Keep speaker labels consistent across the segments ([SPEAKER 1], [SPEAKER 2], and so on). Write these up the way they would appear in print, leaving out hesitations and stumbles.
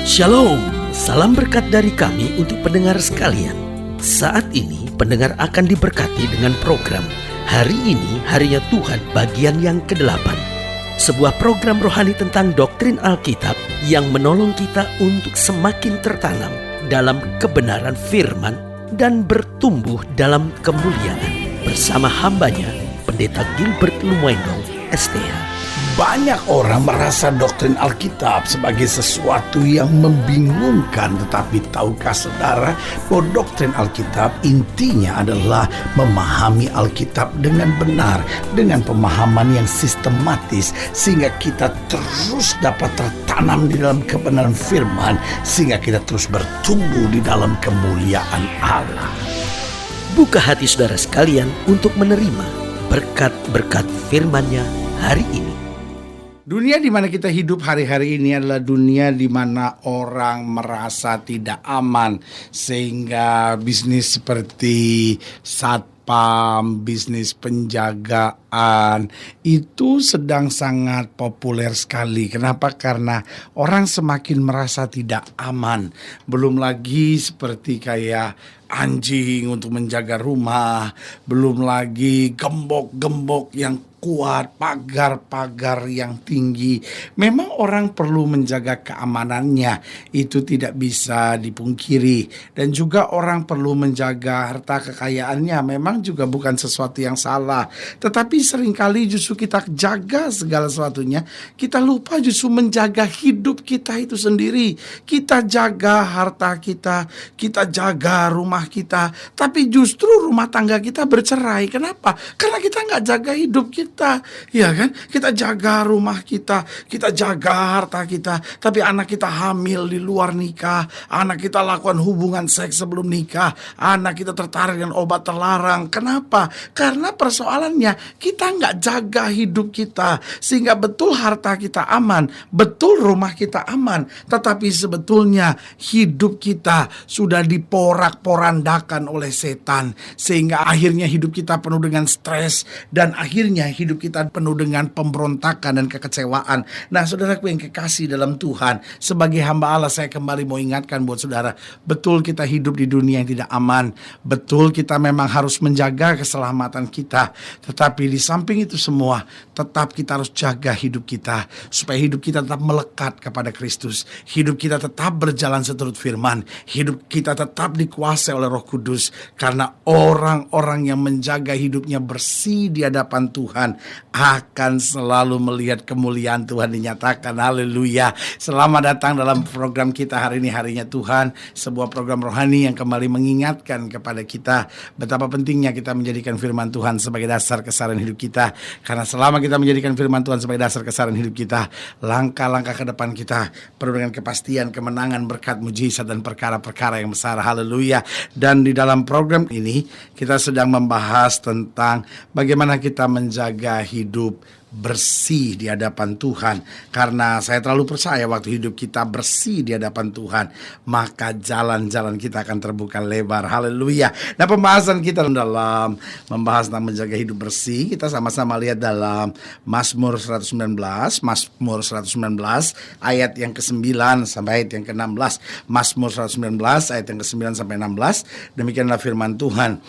[SPEAKER 1] Shalom, salam berkat dari kami untuk pendengar sekalian. Saat ini pendengar akan diberkati dengan program Hari Ini Harinya Tuhan bagian yang ke-8. Sebuah program rohani tentang doktrin Alkitab yang menolong kita untuk semakin tertanam dalam kebenaran firman dan bertumbuh dalam kemuliaan. Bersama hambanya, Pendeta Gilbert Lumwendong, STH.
[SPEAKER 2] Banyak orang merasa doktrin Alkitab sebagai sesuatu yang membingungkan. Tetapi tahukah saudara bahwa doktrin Alkitab intinya adalah memahami Alkitab dengan benar, dengan pemahaman yang sistematis, sehingga kita terus dapat tertanam di dalam kebenaran firman, sehingga kita terus bertumbuh di dalam kemuliaan Allah.
[SPEAKER 1] Buka hati saudara sekalian untuk menerima berkat-berkat firman-Nya hari ini.
[SPEAKER 2] Dunia di mana kita hidup hari-hari ini adalah dunia di mana orang merasa tidak aman, sehingga bisnis seperti satpam, bisnis penjagaan itu sedang sangat populer sekali. Kenapa? Karena orang semakin merasa tidak aman. Belum lagi seperti kayak anjing untuk menjaga rumah, belum lagi gembok-gembok yang kuat, pagar-pagar yang tinggi. Memang orang perlu menjaga keamanannya, itu tidak bisa dipungkiri. Dan juga orang perlu menjaga harta kekayaannya, memang juga bukan sesuatu yang salah. Tetapi seringkali justru kita jaga segala sesuatunya, kita lupa justru menjaga hidup kita itu sendiri. Kita jaga harta kita jaga rumah kita, tapi justru rumah tangga kita bercerai. Kenapa? Karena kita nggak jaga hidup kita. Ya kan? Kita jaga rumah kita jaga harta kita, tapi anak kita hamil di luar nikah, anak kita lakukan hubungan seks sebelum nikah, anak kita tertarik dengan obat terlarang. Kenapa? Karena persoalannya kita nggak jaga hidup kita, sehingga betul harta kita aman, betul rumah kita aman, tetapi sebetulnya hidup kita sudah diporak-porandakan oleh setan, sehingga akhirnya hidup kita penuh dengan stres, dan akhirnya hidup kita penuh dengan pemberontakan dan kekecewaan. Nah, saudaraku yang kekasih dalam Tuhan, sebagai hamba Allah, saya kembali mau ingatkan buat saudara, betul kita hidup di dunia yang tidak aman, betul kita memang harus menjaga keselamatan kita, tetapi di samping itu semua, tetap kita harus jaga hidup kita, supaya hidup kita tetap melekat kepada Kristus, hidup kita tetap berjalan seturut firman, hidup kita tetap dikuasai oleh Roh Kudus, karena orang-orang yang menjaga hidupnya bersih di hadapan Tuhan akan selalu melihat kemuliaan Tuhan dinyatakan. Haleluya. Selamat datang dalam program kita hari ini, Harinya Tuhan, sebuah program rohani yang kembali mengingatkan kepada kita betapa pentingnya kita menjadikan firman Tuhan sebagai dasar kesabaran hidup kita. Karena selama kita menjadikan firman Tuhan sebagai dasar kesabaran hidup kita, langkah-langkah ke depan kita penuh dengan kepastian, kemenangan, berkat, mujizat, dan perkara-perkara yang besar. Haleluya. Dan di dalam program ini kita sedang membahas tentang bagaimana kita menjaga hidup bersih di hadapan Tuhan. Karena saya terlalu percaya waktu hidup kita bersih di hadapan Tuhan, maka jalan-jalan kita akan terbuka lebar. Haleluya. Nah, pembahasan kita dalam membahas tentang menjaga hidup bersih, kita sama-sama lihat dalam Mazmur 119 ayat yang ke-9 sampai ayat yang ke-16. Mazmur 119 ayat yang ke-9 sampai 16. Demikianlah firman Tuhan.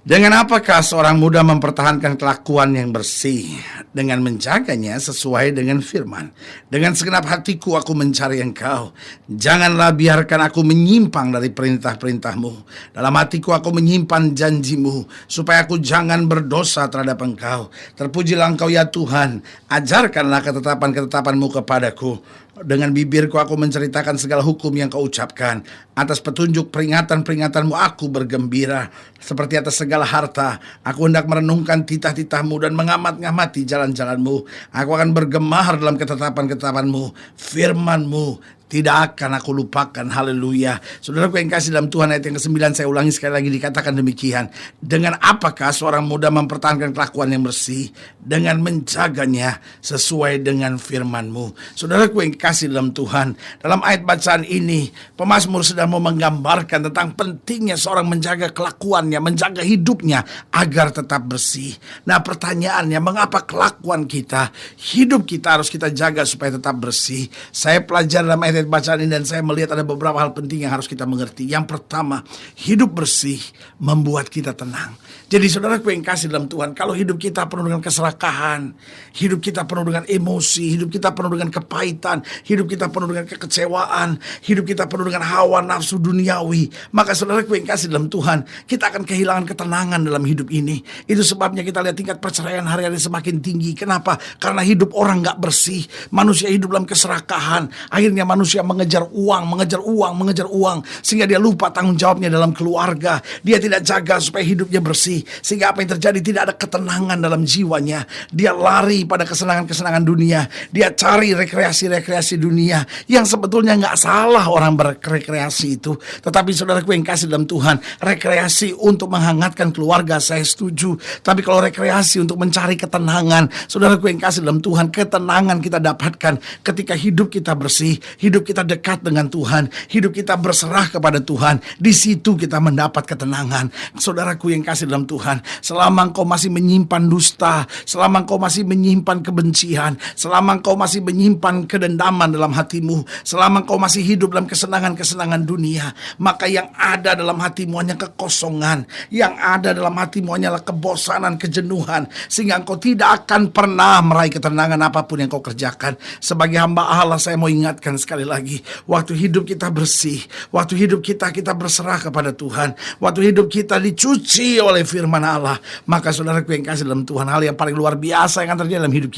[SPEAKER 2] Dengan apakah seorang muda mempertahankan kelakuan yang bersih? Dengan menjaganya sesuai dengan firman. Dengan segenap hatiku aku mencari Engkau. Janganlah biarkan aku menyimpang dari perintah-perintahmu. Dalam hatiku aku menyimpan janjimu, supaya aku jangan berdosa terhadap Engkau. Terpujilah Engkau ya Tuhan. Ajarkanlah ketetapan-ketetapanmu kepadaku. Dengan bibirku aku menceritakan segala hukum yang kau ucapkan. Atas petunjuk peringatan-peringatanmu aku bergembira. Seperti atas segala harta, aku hendak merenungkan titah-titahmu dan mengamat-ngamati jalan-jalanmu. Aku akan bergemar dalam ketetapan-ketetapanmu. Firmanmu tidak akan aku lupakan. Haleluya. Saudaraku yang kasih dalam Tuhan, ayat yang ke-9 saya ulangi sekali lagi, dikatakan demikian. Dengan apakah seorang muda mempertahankan kelakuan yang bersih? Dengan menjaganya sesuai dengan firman-Mu. Saudaraku yang kasih dalam Tuhan, dalam ayat bacaan ini pemazmur sedang mau menggambarkan tentang pentingnya seorang menjaga kelakuannya, menjaga hidupnya agar tetap bersih. Nah, pertanyaannya, mengapa kelakuan kita, hidup kita harus kita jaga supaya tetap bersih? Saya pelajari dalam ayat ayat-ayat bacaan ini dan saya melihat ada beberapa hal penting yang harus kita mengerti. Yang pertama, hidup bersih membuat kita tenang. Jadi saudaraku yang kasih dalam Tuhan, kalau hidup kita penuh dengan keserakahan, hidup kita penuh dengan emosi, hidup kita penuh dengan kepahitan, hidup kita penuh dengan kekecewaan, hidup kita penuh dengan hawa nafsu duniawi, maka saudaraku yang kasih dalam Tuhan, kita akan kehilangan ketenangan dalam hidup ini. Itu sebabnya kita lihat tingkat perceraian hari-hari semakin tinggi. Kenapa? Karena hidup orang gak bersih. Manusia hidup dalam keserakahan. Akhirnya manusia mengejar uang, sehingga dia lupa tanggung jawabnya dalam keluarga. Dia tidak jaga supaya hidupnya bersih, sehingga apa yang terjadi, tidak ada ketenangan dalam jiwanya. Dia lari pada kesenangan-kesenangan dunia. Dia cari rekreasi-rekreasi dunia, yang sebetulnya gak salah orang berrekreasi itu. Tetapi saudaraku yang kasih dalam Tuhan, rekreasi untuk menghangatkan keluarga saya setuju. Tapi kalau rekreasi untuk mencari ketenangan, saudaraku yang kasih dalam Tuhan, ketenangan kita dapatkan ketika hidup kita bersih, hidup kita dekat dengan Tuhan, hidup kita berserah kepada Tuhan. Di situ kita mendapat ketenangan. Saudaraku yang kasih dalam Tuhan, selama engkau masih menyimpan dusta, selama engkau masih menyimpan kebencian, selama engkau masih menyimpan kedendaman dalam hatimu, selama engkau masih hidup dalam kesenangan-kesenangan dunia, maka yang ada dalam hatimu hanya kekosongan, yang ada dalam hatimu hanyalah kebosanan, kejenuhan, sehingga engkau tidak akan pernah meraih ketenangan apapun yang kau kerjakan. Sebagai hamba Allah, saya mau ingatkan sekali lagi, waktu hidup kita bersih, waktu hidup kita berserah kepada Tuhan, waktu hidup kita dicuci oleh firman Allah, maka saudaraku yang kasih dalam Tuhan, hal yang paling luar biasa yang akan terjadi dalam hidup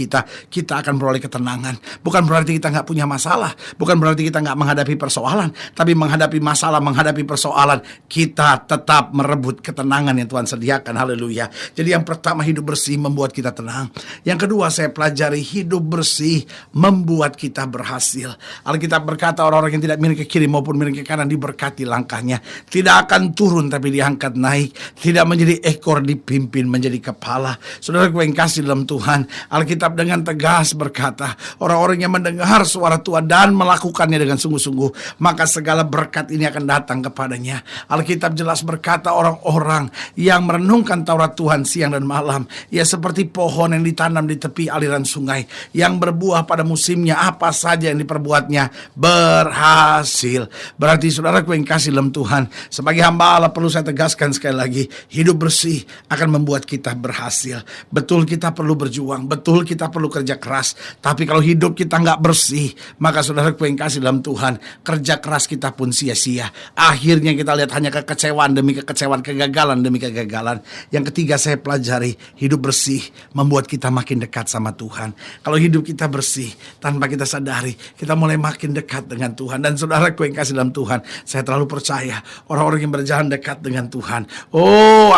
[SPEAKER 2] kita akan beroleh ketenangan. Bukan berarti kita gak punya masalah, bukan berarti kita gak menghadapi persoalan, tapi menghadapi masalah, menghadapi persoalan, kita tetap merebut ketenangan yang Tuhan sediakan. Haleluya. Jadi yang pertama, hidup bersih membuat kita tenang. Yang kedua, saya pelajari, hidup bersih membuat kita berhasil. Alkitab berkata, orang-orang yang tidak miring ke kiri maupun miring ke kanan diberkati langkahnya, tidak akan turun tapi diangkat naik, tidak menjadi ekor dipimpin menjadi kepala. Saudaraku yang kasih dalam Tuhan, Alkitab dengan tegas berkata, orang-orang yang mendengar suara Tuhan dan melakukannya dengan sungguh-sungguh, maka segala berkat ini akan datang kepadanya. Alkitab jelas berkata, orang-orang yang merenungkan Taurat Tuhan siang dan malam, ia seperti pohon yang ditanam di tepi aliran sungai, yang berbuah pada musimnya, apa saja yang diperbuatnya berhasil. Berarti saudaraku yang kasih dalam Tuhan, sebagai hamba Allah perlu saya tegaskan sekali lagi, hidup bersih akan membuat kita berhasil. Betul kita perlu berjuang, betul kita perlu kerja keras, tapi kalau hidup kita nggak bersih, maka saudaraku yang kasih dalam Tuhan, kerja keras kita pun sia-sia. Akhirnya kita lihat hanya kekecewaan demi kekecewaan, kegagalan demi kegagalan. Yang ketiga, saya pelajari, hidup bersih membuat kita makin dekat sama Tuhan. Kalau hidup kita bersih, tanpa kita sadari, kita mulai makin dekat dengan Tuhan. Dan saudaraku yang kasih dalam Tuhan, saya terlalu percaya orang-orang yang berjalan dekat dengan Tuhan,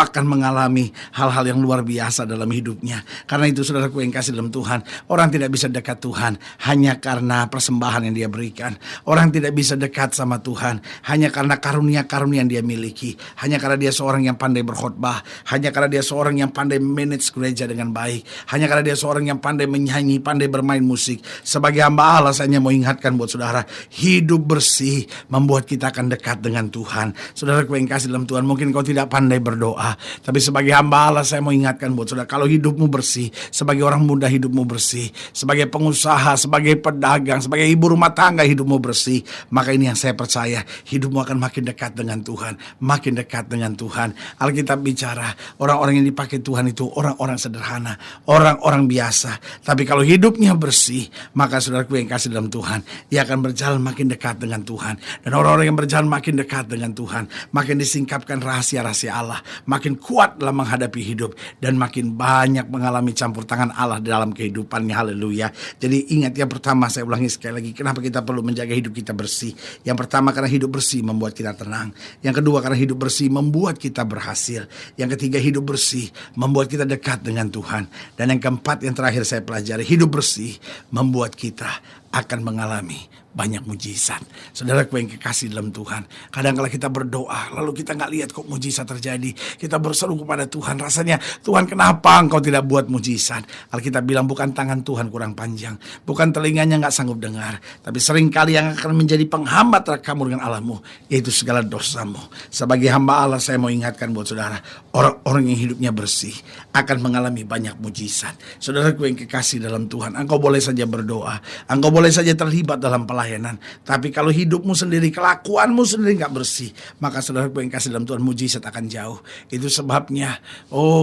[SPEAKER 2] akan mengalami hal-hal yang luar biasa dalam hidupnya. Karena itu saudaraku yang kasih dalam Tuhan, orang tidak bisa dekat Tuhan hanya karena persembahan yang dia berikan. Orang tidak bisa dekat sama Tuhan hanya karena karunia-karunia yang dia miliki, hanya karena dia seorang yang pandai berkhotbah, hanya karena dia seorang yang pandai manage gereja dengan baik, hanya karena dia seorang yang pandai menyanyi, pandai bermain musik. Sebagai hamba Allah, saya hanya mau ingatkan buat saudara, hidup bersih membuat kita akan dekat dengan Tuhan. Saudaraku yang kasih dalam Tuhan, mungkin kau tidak pandai berdoa, tapi sebagai hamba Allah, saya mau ingatkan buat saudara, kalau hidupmu bersih, sebagai orang muda hidupmu bersih, sebagai pengusaha, sebagai pedagang, sebagai ibu rumah tangga hidupmu bersih, maka ini yang saya percaya, hidupmu akan makin dekat dengan Tuhan, makin dekat dengan Tuhan. Alkitab bicara, orang-orang yang dipakai Tuhan itu orang-orang sederhana, orang-orang biasa, tapi kalau hidupnya bersih, maka saudaraku yang kasih dalam Tuhan, ia akan berjalan makin dekat dengan Tuhan. Dan orang-orang yang berjalan makin dekat dengan Tuhan, makin disingkapkan rahasia-rahasia Allah, makin kuat dalam menghadapi hidup, dan makin banyak mengalami campur tangan Allah dalam kehidupannya. Haleluya. Jadi ingat, yang pertama, saya ulangi sekali lagi, kenapa kita perlu menjaga hidup kita bersih. Yang pertama, karena hidup bersih membuat kita tenang. Yang kedua, karena hidup bersih membuat kita berhasil. Yang ketiga, hidup bersih membuat kita dekat dengan Tuhan. Dan yang keempat, yang terakhir saya pelajari, hidup bersih membuat kita akan mengalami banyak mujizat. Saudaraku yang kekasih dalam Tuhan, kadang-kala kita berdoa, lalu kita gak lihat kok mujizat terjadi. Kita berseru kepada Tuhan, rasanya, Tuhan kenapa engkau tidak buat mujizat? Alkitab bilang, bukan tangan Tuhan kurang panjang, bukan telinganya gak sanggup dengar, tapi seringkali yang akan menjadi penghambat kamu dengan Allahmu, yaitu segala dosamu. Sebagai hamba Allah, saya mau ingatkan buat saudara, orang-orang yang hidupnya bersih akan mengalami banyak mujizat. Saudaraku yang kekasih dalam Tuhan, engkau boleh saja berdoa, engkau boleh saja terlibat dalam pelayanan, pelayanan. Tapi kalau hidupmu sendiri, kelakuanmu sendiri gak bersih, maka saudaraku yang kasih dalam Tuhan, mujizat akan jauh. Itu sebabnya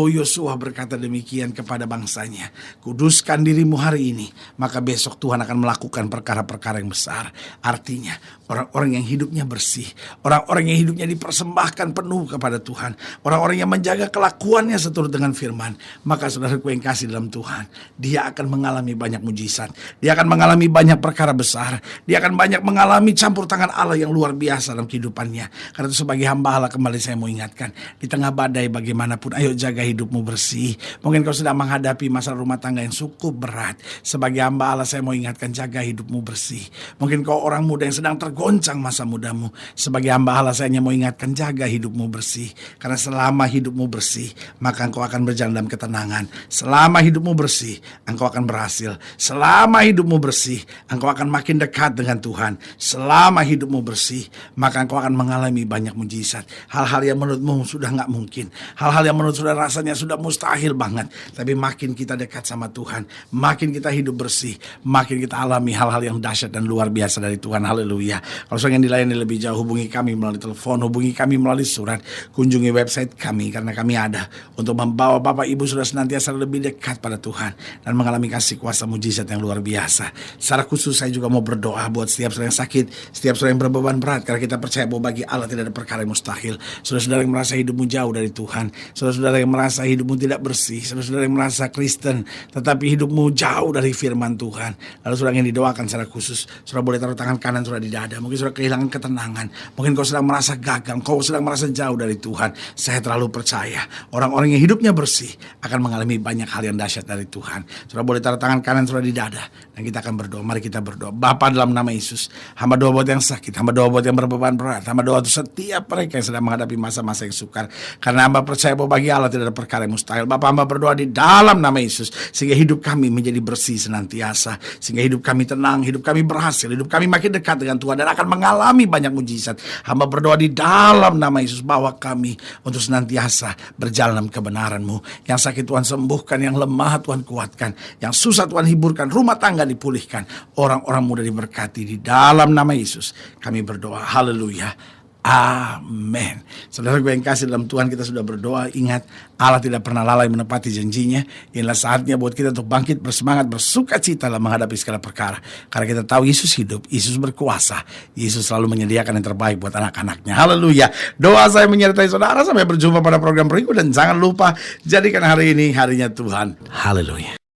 [SPEAKER 2] Yosua berkata demikian kepada bangsanya, kuduskan dirimu hari ini, maka besok Tuhan akan melakukan perkara-perkara yang besar. Artinya orang-orang yang hidupnya bersih, orang-orang yang hidupnya dipersembahkan penuh kepada Tuhan, orang-orang yang menjaga kelakuannya seturut dengan firman, maka saudaraku yang kasih dalam Tuhan, dia akan mengalami banyak mujizat, dia akan mengalami banyak perkara besar, dia akan banyak mengalami campur tangan Allah yang luar biasa dalam kehidupannya. Karena itu sebagai hamba Allah, kembali saya mau ingatkan, di tengah badai bagaimanapun, ayo jaga hidupmu bersih. Mungkin kau sedang menghadapi masalah rumah tangga yang cukup berat. Sebagai hamba Allah, saya mau ingatkan, jaga hidupmu bersih. Mungkin kau orang muda yang sedang tergoncang masa mudamu. Sebagai hamba Allah, saya hanya mau ingatkan, jaga hidupmu bersih. Karena selama hidupmu bersih, maka engkau akan berjalan dalam ketenangan. Selama hidupmu bersih, engkau akan berhasil. Selama hidupmu bersih, engkau akan makin dekat dengan Tuhan. Selama hidupmu bersih, maka engkau akan mengalami banyak mujizat. Hal-hal yang menurutmu sudah gak mungkin, hal-hal yang menurut sudah rasanya sudah mustahil banget, tapi makin kita dekat sama Tuhan, makin kita hidup bersih, makin kita alami hal-hal yang dahsyat dan luar biasa dari Tuhan. Haleluya. Kalau ingin dilayani lebih jauh, hubungi kami melalui telepon, hubungi kami melalui surat, kunjungi website kami, karena kami ada untuk membawa Bapak Ibu sudah senantiasa lebih dekat pada Tuhan dan mengalami kasih kuasa mujizat yang luar biasa. Secara khusus saya juga mau berdoa buat setiap saudara yang sakit, setiap saudara yang berbeban berat, karena kita percaya bahwa bagi Allah tidak ada perkara yang mustahil. Saudara-saudara yang merasa hidupmu jauh dari Tuhan, saudara-saudara yang merasa hidupmu tidak bersih, saudara-saudara yang merasa Kristen tetapi hidupmu jauh dari firman Tuhan, lalu saudara yang didoakan secara khusus, saudara boleh taruh tangan kanan saudara di dada. Mungkin saudara kehilangan ketenangan, mungkin kau sedang merasa gagal, kau sedang merasa jauh dari Tuhan. Saya terlalu percaya orang-orang yang hidupnya bersih akan mengalami banyak hal yang dahsyat dari Tuhan. Saudara boleh taruh tangan kanan saudara di dada dan kita akan berdoa. Mari kita berdoa. Bapa, dalam nama Yesus, hamba doa buat yang sakit, hamba doa buat yang berbeban berat, hamba doa untuk setiap mereka yang sedang menghadapi masa-masa yang sukar, karena hamba percaya bahwa bagi Allah tidak ada perkara yang mustahil. Bapa, hamba berdoa di dalam nama Yesus, sehingga hidup kami menjadi bersih senantiasa, sehingga hidup kami tenang, hidup kami berhasil, hidup kami makin dekat dengan Tuhan dan akan mengalami banyak mujizat. Hamba berdoa di dalam nama Yesus, bawa kami untuk senantiasa berjalan dalam kebenaran-Mu. Yang sakit Tuhan sembuhkan, yang lemah Tuhan kuatkan, yang susah Tuhan hiburkan, rumah tangga dipulihkan, orang-orang muda diberkati. Di dalam nama Yesus kami berdoa. Haleluya. Amin. Saudara gue yang kasih dalam Tuhan, kita sudah berdoa. Ingat, Allah tidak pernah lalai menepati janjinya. Inilah saatnya buat kita untuk bangkit, bersemangat, bersuka cita dalam menghadapi segala perkara. Karena kita tahu Yesus hidup, Yesus berkuasa, Yesus selalu menyediakan yang terbaik buat anak-anaknya. Haleluya. Doa saya menyertai saudara. Sampai berjumpa pada program berikut. Dan jangan lupa, jadikan hari ini harinya Tuhan. Haleluya.